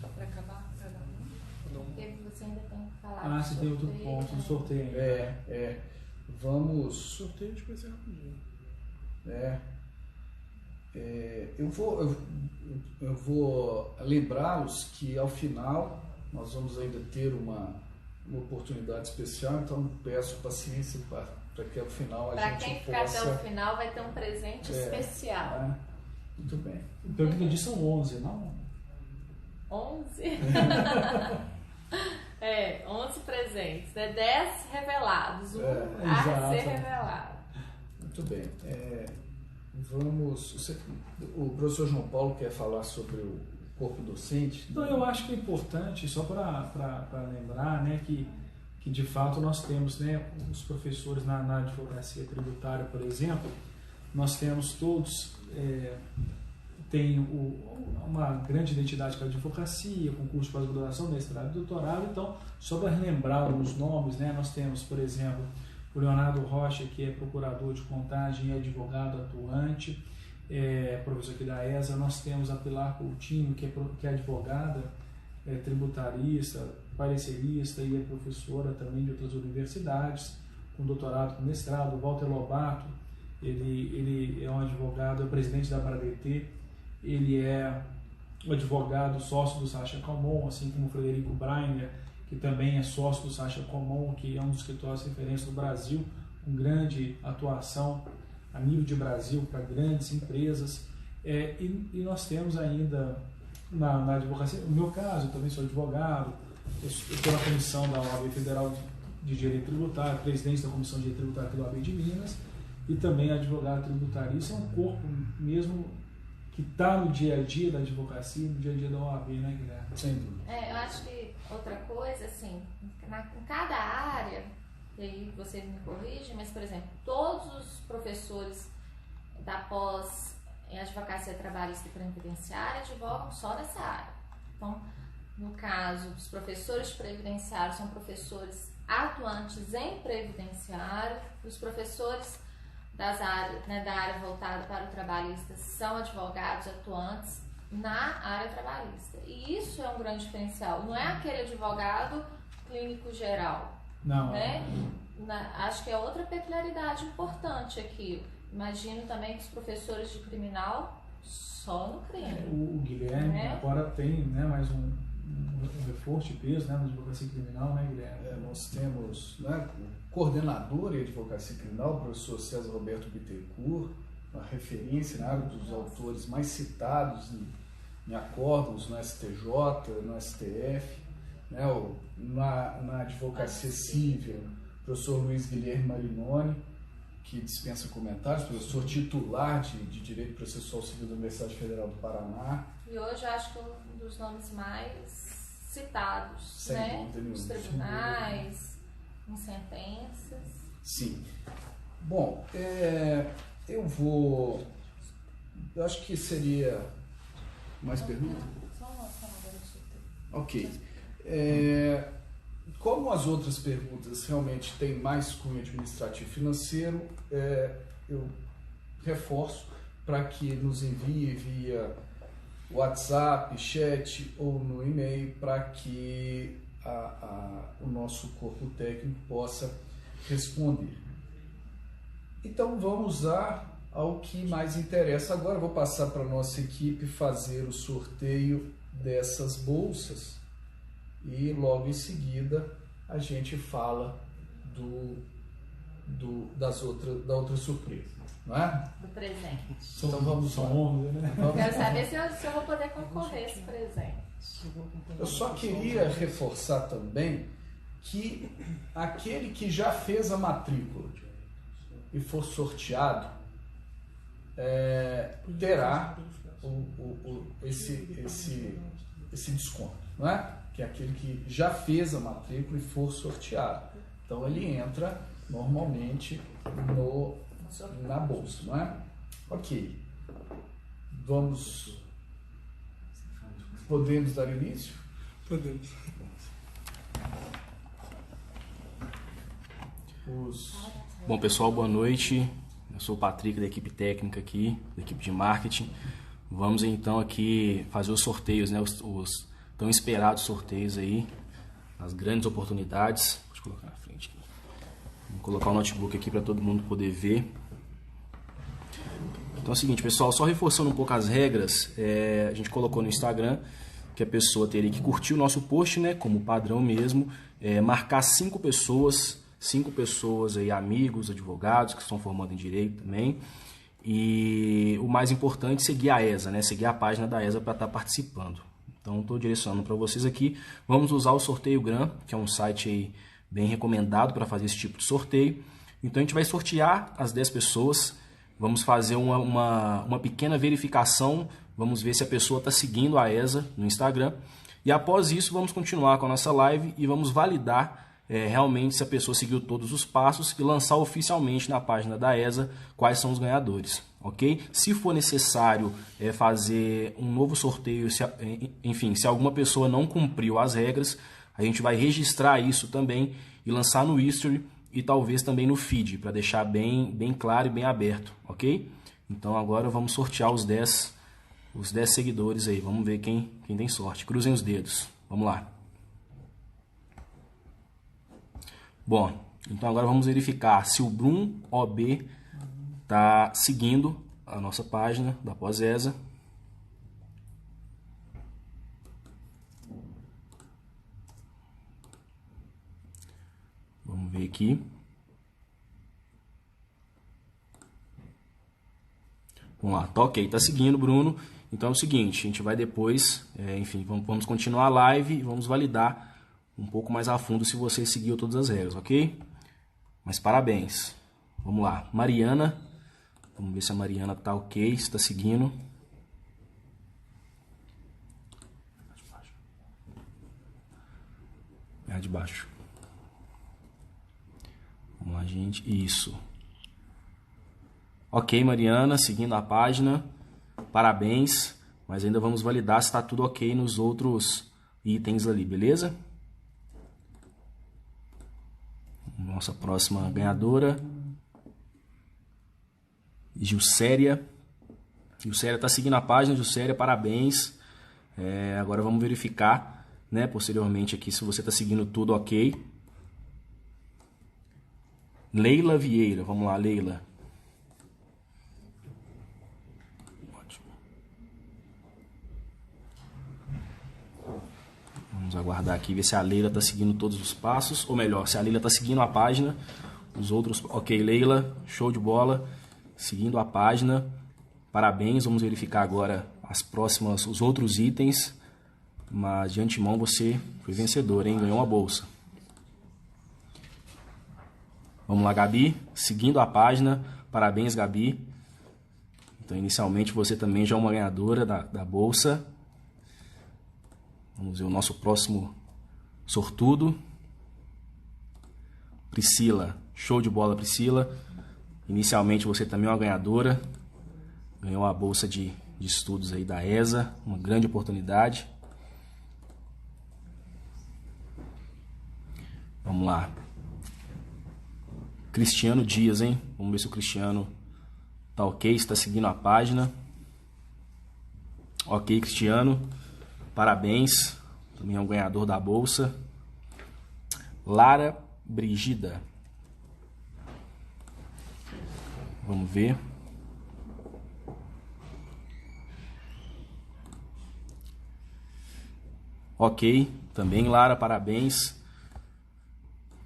Para acabar, cada um. Você ainda tem que falar. Você tem outro ponto do sorteio ainda. vamos... Sorteio de coisa rapidinho. Eu vou lembrá-los que ao final nós vamos ainda ter uma oportunidade especial, então peço paciência para que ao final a gente quem ficar possa... até o final vai ter um presente especial. Muito bem. Pelo que eu entendi, são 11, não? 11? 11 presentes, né? 10 revelados, a ser revelado. Muito bem. O professor João Paulo quer falar sobre o corpo docente? Então, eu acho que é importante, só para lembrar, né, que de fato nós temos, né, os professores na advocacia tributária, por exemplo, nós temos todos, tem uma grande identidade com a advocacia, com curso de pós-graduação, mestrado e doutorado. Então, só para relembrar os nomes, né, nós temos, por exemplo, o Leonardo Rocha, que é procurador de contagem e advogado atuante, professor aqui da ESA. Nós temos a Pilar Coutinho, que é advogada, tributarista, parecerista e é professora também de outras universidades, com doutorado, com mestrado. O Walter Lobato, ele é um advogado, é o presidente da Bradetê, ele é um advogado sócio do Sacha Comon, assim como o Frederico Breiner, que também é sócio do Sacha Comon, que é um dos escritórios de referência do Brasil, com grande atuação a nível de Brasil para grandes empresas. E nós temos ainda na advocacia, no meu caso, eu também sou advogado, eu estou na comissão da OAB Federal de Direito Tributário, presidente da Comissão de Direito Tributário aqui do OAB de Minas, e também advogado tributarista. É um corpo mesmo que está no dia a dia da advocacia, no dia a dia da OAB, né, Guilherme? Sem dúvida. Eu acho que outra coisa, assim, em cada área, e aí vocês me corrigem, mas, por exemplo, todos os professores da pós em advocacia trabalhista e previdenciária advogam só nessa área. Então, no caso, os professores de previdenciário são professores atuantes em previdenciário, os professores das áreas, né, da área voltada para o trabalhista são advogados atuantes na área trabalhista. E isso é um grande diferencial. Não é aquele advogado clínico geral. Não. Né? Acho que é outra peculiaridade importante aqui. Imagino também que os professores de criminal só no crime. O Guilherme agora tem, né, mais um reforço de peso, né, na advocacia criminal, né, Guilherme? Nós temos, né, o coordenador em advocacia criminal, o professor César Roberto Bittencourt, uma referência na área dos autores mais citados em acordos no STJ, no STF, né, na advocacia civil, o professor Luiz Guilherme Marinoni, que dispensa comentários, professor titular de Direito Processual Civil da Universidade Federal do Paraná. E hoje acho que um dos nomes mais citados, sem né? dúvida nenhuma, nos tribunais, em sentenças. Sim. Bom, eu acho que seria mais pergunta? Só uma garantida. Ok. Como as outras perguntas realmente têm mais cunho administrativo e financeiro, eu reforço para que nos envie via WhatsApp, chat ou no e-mail, para que o nosso corpo técnico possa responder. Então vamos ao que mais interessa. Agora eu vou passar para a nossa equipe fazer o sorteio dessas bolsas e logo em seguida a gente fala da outra surpresa, não é? Do presente. Então vamos lá. Quero saber se eu vou poder concorrer a esse presente. Eu só queria reforçar também que aquele que já fez a matrícula e for sorteado terá esse desconto, não é? Que é aquele que já fez a matrícula e for sorteado. Então ele entra normalmente na bolsa, não é? Ok. Podemos dar início? Podemos. Bom, pessoal, boa noite. Eu sou o Patrick, da equipe técnica aqui, da equipe de marketing. Vamos então aqui fazer os sorteios, né? Os tão esperados sorteios aí, as grandes oportunidades. Deixa eu colocar na frente aqui. Vou colocar o notebook aqui para todo mundo poder ver. Então é o seguinte, pessoal, só reforçando um pouco as regras, a gente colocou no Instagram que a pessoa teria que curtir o nosso post, né, como padrão mesmo, marcar 5 pessoas aí, amigos, advogados que estão formando em direito também, e o mais importante, seguir a ESA, né, seguir a página da ESA para estar participando. Então estou direcionando para vocês aqui, vamos usar o Sorteio Gran, que é um site aí bem recomendado para fazer esse tipo de sorteio. Então a gente vai sortear as 10 pessoas, vamos fazer uma pequena verificação, vamos ver se a pessoa está seguindo a ESA no Instagram. E após isso, vamos continuar com a nossa live e vamos validar realmente se a pessoa seguiu todos os passos e lançar oficialmente na página da ESA quais são os ganhadores, ok? Se for necessário fazer um novo sorteio, enfim, se alguma pessoa não cumpriu as regras, a gente vai registrar isso também e lançar no History e talvez também no feed, para deixar bem claro e bem aberto, ok? Então agora vamos sortear os 10 seguidores aí, vamos ver quem tem sorte. Cruzem os dedos, vamos lá. Bom, então agora vamos verificar se o Brum OB está seguindo a nossa página da Pós-ESA. Vamos ver aqui. Vamos lá, tá ok, tá seguindo, Bruno. Então é o seguinte, a gente vai depois, enfim, vamos continuar a live e vamos validar um pouco mais a fundo se você seguiu todas as regras, ok? Mas parabéns. Vamos lá, Mariana. Vamos ver se a Mariana tá ok, se está seguindo. É de baixo. Vamos lá, gente. Isso. Ok, Mariana, seguindo a página. Parabéns. Mas ainda vamos validar se está tudo ok nos outros itens ali, beleza? Nossa próxima ganhadora, Gilcéria. Gilcéria está seguindo a página, Gilcéria, parabéns. Agora vamos verificar, né, posteriormente aqui se você está seguindo tudo ok. Leila Vieira, vamos lá, Leila. Ótimo. Vamos aguardar aqui, ver se a Leila está seguindo todos os passos, ou melhor, se a Leila está seguindo a página, os outros... Ok, Leila, show de bola, seguindo a página, parabéns, vamos verificar agora os outros itens, mas de antemão você foi vencedor, hein? Ganhou uma bolsa. Vamos lá, Gabi, seguindo a página, parabéns, Gabi. Então, inicialmente, você também já é uma ganhadora da bolsa. Vamos ver o nosso próximo sortudo. Priscila, show de bola, Priscila. Inicialmente você também é uma ganhadora. Ganhou a bolsa de estudos aí da ESA, uma grande oportunidade. Vamos lá. Cristiano Dias, hein? Vamos ver se o Cristiano tá ok, está seguindo a página. Ok, Cristiano. Parabéns, também é um ganhador da bolsa. Lara Brigida. Vamos ver. Ok, também Lara, parabéns.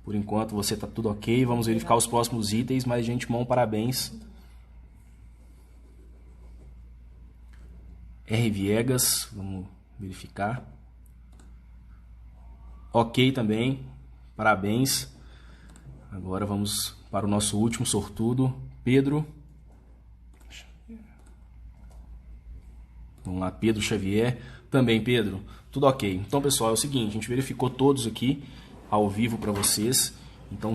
Por enquanto você está tudo ok. Vamos verificar os próximos itens, mas de antemão, parabéns. R. Viegas, vamos verificar. Ok também, parabéns. Agora vamos para o nosso último sortudo, Pedro. Vamos lá, Pedro Xavier. Também, Pedro, tudo ok. Então, pessoal, é o seguinte, a gente verificou todos aqui ao vivo para vocês. Então,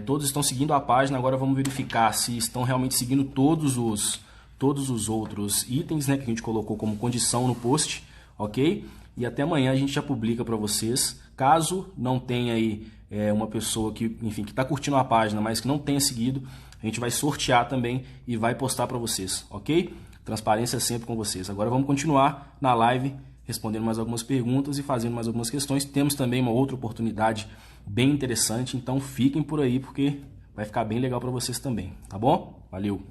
todos estão seguindo a página. Agora vamos verificar se estão realmente seguindo todos os outros itens, né, que a gente colocou como condição no post, ok? E até amanhã a gente já publica para vocês. Caso não tenha aí uma pessoa que, enfim, que está curtindo a página, mas que não tenha seguido, a gente vai sortear também e vai postar para vocês, ok? Transparência sempre com vocês. Agora vamos continuar na live, respondendo mais algumas perguntas e fazendo mais algumas questões. Temos também uma outra oportunidade bem interessante, então fiquem por aí porque vai ficar bem legal para vocês também, tá bom? Valeu!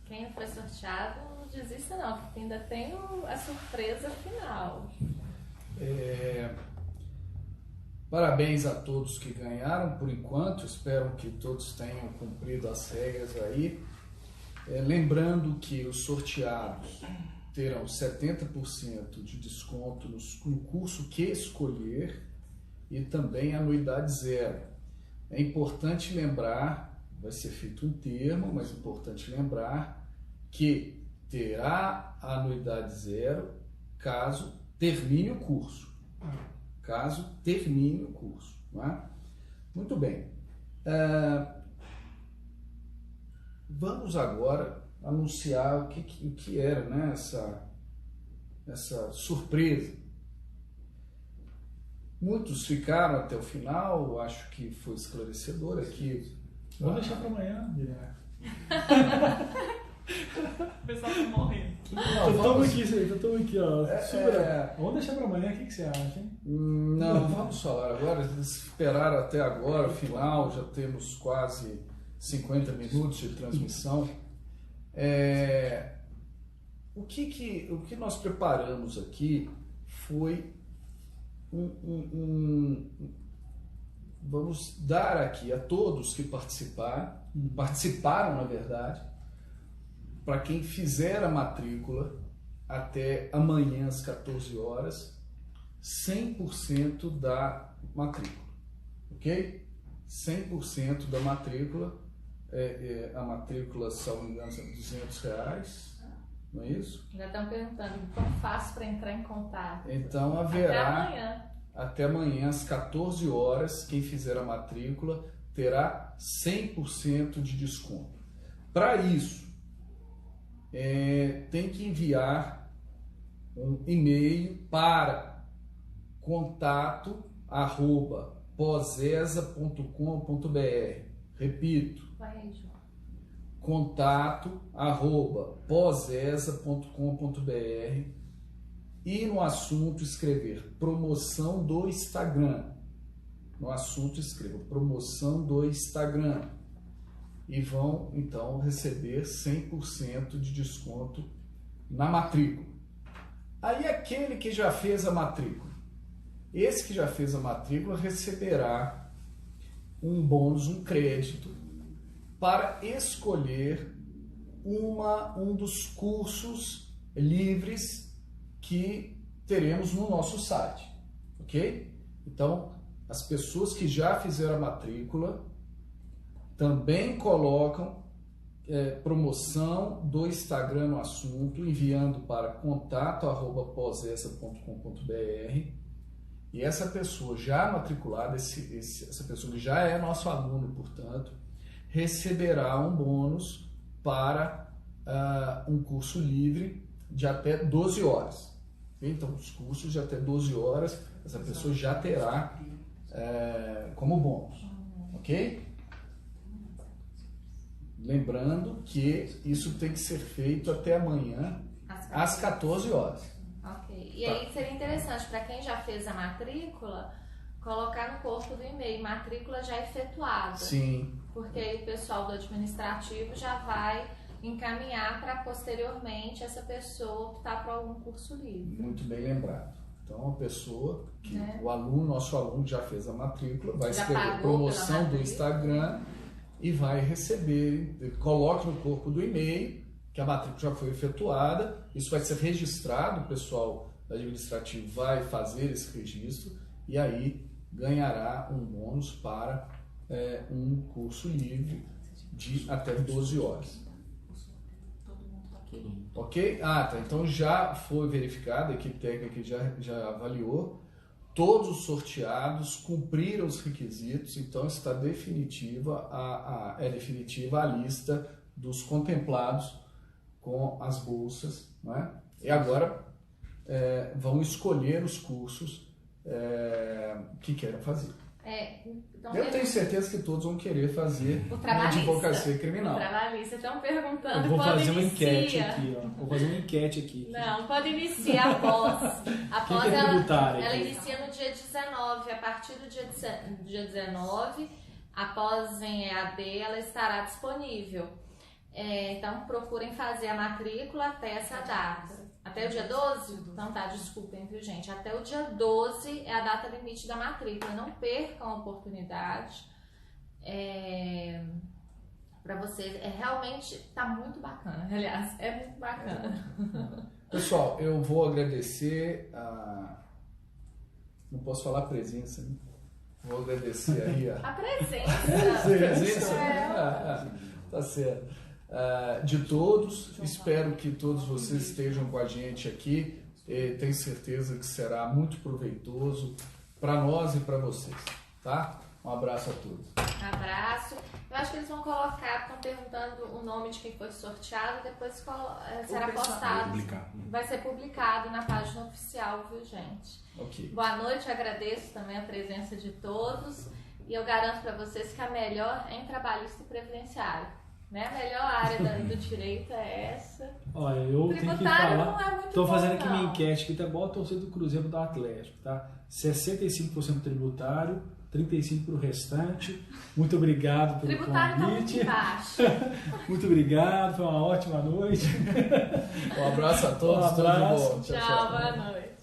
Quem não foi sorteado, não desista não, porque ainda tem a surpresa final. Parabéns a todos que ganharam por enquanto, espero que todos tenham cumprido as regras aí. Lembrando que os sorteados terão 70% de desconto no curso que escolher e também anuidade zero. É importante lembrar, vai ser feito um termo, mas é importante lembrar que terá anuidade zero caso termine o curso. Caso termine o curso. Não é? Muito bem. Vamos agora anunciar o que era, né, essa surpresa. Muitos ficaram até o final, acho que foi esclarecedor aqui. Vamos deixar para amanhã, Guilherme. O pessoal tá morrendo. Estamos aqui, ó. Vamos deixar para amanhã, o que você acha, hein? Não, vamos falar agora. Esperar até agora, o final, já temos quase 50 minutos de transmissão. O que nós preparamos aqui foi vamos dar aqui a todos que participaram na verdade, para quem fizer a matrícula até amanhã às 14 horas, 100% da matrícula, ok? 100% da matrícula, a matrícula, se não me engano, é R$200, não é isso? Já estão perguntando como faço para entrar em contato. Então haverá até amanhã às 14 horas, quem fizer a matrícula terá 100% de desconto. Para isso, tem que enviar um e-mail para contato@posesa.com.br. Repito, contato@posesa.com.br e no assunto escrever promoção do Instagram. No assunto escreva promoção do Instagram e vão então receber 100% de desconto na matrícula. Aí aquele que já fez a matrícula, esse que já fez a matrícula receberá um bônus, um crédito para escolher um dos cursos livres que teremos no nosso site, ok? Então, as pessoas que já fizeram a matrícula também colocam promoção do Instagram no assunto, enviando para contato@posesa.com.br, e essa pessoa já matriculada, essa pessoa que já é nosso aluno, portanto, receberá um bônus para um curso livre de até 12 horas. Então, os cursos de até 12 horas, essa pessoa já terá como bônus, ok? Lembrando que isso tem que ser feito até amanhã, às 14 horas. Ok. E aí seria interessante, para quem já fez a matrícula, colocar no corpo do e-mail, matrícula já efetuada. Sim. Porque aí o pessoal do administrativo já vai encaminhar para posteriormente essa pessoa optar por algum curso livre. Muito bem lembrado. Então, a pessoa que o aluno, nosso aluno já fez a matrícula, vai escrever promoção do Instagram e vai receber, coloque no corpo do e-mail que a matrícula já foi efetuada, isso vai ser registrado, o pessoal administrativo vai fazer esse registro e aí ganhará um bônus para um curso livre de até 12 horas. Ok? Tá. Então já foi verificado, a equipe técnica já avaliou, todos os sorteados cumpriram os requisitos, então está definitiva definitiva a lista dos contemplados com as bolsas, né? E agora vão escolher os cursos que querem fazer. Então, eu tenho certeza que todos vão querer fazer advocacia criminal. O trabalhista estão perguntando. Eu vou fazer uma enquete aqui, ó. Vou fazer uma enquete aqui. Não, pode iniciar após. Após ela inicia no dia 19. A partir do dia 19, Após em EAD, ela estará disponível. Então, procurem fazer a matrícula até essa data. Até o dia 12? Então tá, desculpem, viu, gente? Até o dia 12 é a data limite da matrícula. Não percam a oportunidade. Para vocês, realmente tá muito bacana. Aliás, é muito bacana. Pessoal, eu vou agradecer não posso falar presença, né? Vou agradecer aí a presença. Tá certo. De todos, espero que todos vocês estejam com a gente aqui. Tenho certeza que será muito proveitoso para nós e para vocês, tá? Um abraço a todos. Abraço. Eu acho que eles vão colocar, estão perguntando o nome de quem foi sorteado, depois será postado. Vai ser publicado na página oficial, viu, gente? Ok. Boa noite, agradeço também a presença de todos e eu garanto para vocês que a melhor é em trabalhista e previdenciário. Né? A melhor área do direito é essa. Olha, eu tenho que Tributário falar. não é muito Estou fazendo bom, aqui não. minha enquete que tá igual a torcida do Cruzeiro do Atlético, tá? 65% tributário, 35% para o restante. Muito obrigado pelo Tributário convite. tá muito baixo. Muito obrigado, foi uma ótima noite. Um abraço a todos, Um abraço. tudo de bom. Tchau, boa noite.